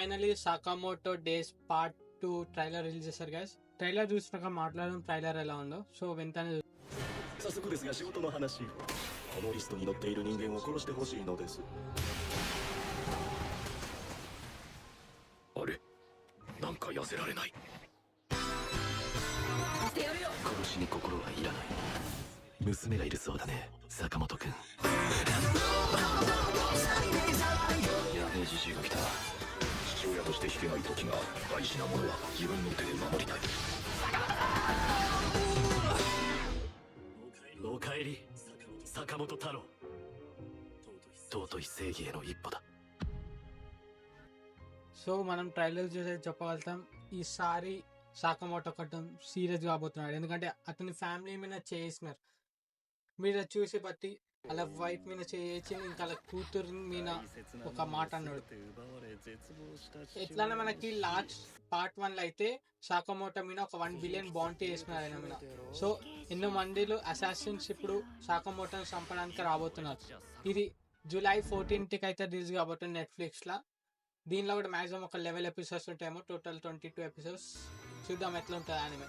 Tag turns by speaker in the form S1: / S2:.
S1: ఫైనలీ సాకామోటో days part 2 trailer release చేశారు guys. Trailer చూసినాక మాట్లాడడం ట్రైలర్ ఎలా ఉందో సో వెంటనే
S2: 早速ですが仕事の話このリストに載っている人間を殺してほしいのですあれなんか痩せられない殺しに心はいらない娘がいるそうだね坂本君やべえじじいが来た父親として引けない時が大事なものは自分の手で守りたいおかえり坂本太郎尊い正義への一歩だ
S1: సో మనం ట్రైలర్ చూసే చెప్పగలుగుతాం ఈసారి సాకామోటో కట్టం సీరియస్ కాబోతున్నాడు. ఎందుకంటే అతని ఫ్యామిలీ మీద చేసినారు. మీరు చూసి బట్టి అలా వైఫ్ మీద చేసి ఇంకా అలా కూతురు మీద ఒక మాట అన్నాడు. ఎట్లనే మనకి లాస్ట్ పార్ట్ 1 లో అయితే సాకామోటో మీద ఒక 1 బిలియన్ బౌంటీ వేసినారు ఆయన మీద. సో ఎన్నో మందిలో అసాసిన్స్ ఇప్పుడు సాకామోటోని చంపడానికి రాబోతున్నారు. ఇది జూలై 14th అయితే రిలీజ్ కాబోతుంది నెట్ఫ్లిక్స్ లా. దీనిలో కూడా మాక్సిమం ఒక 11 ఎపిసోడ్స్ ఉంటాయేమో. టోటల్ 22 ఎపిసోడ్స్. చూద్దాం ఎట్లా ఉంటుంది యానిమే.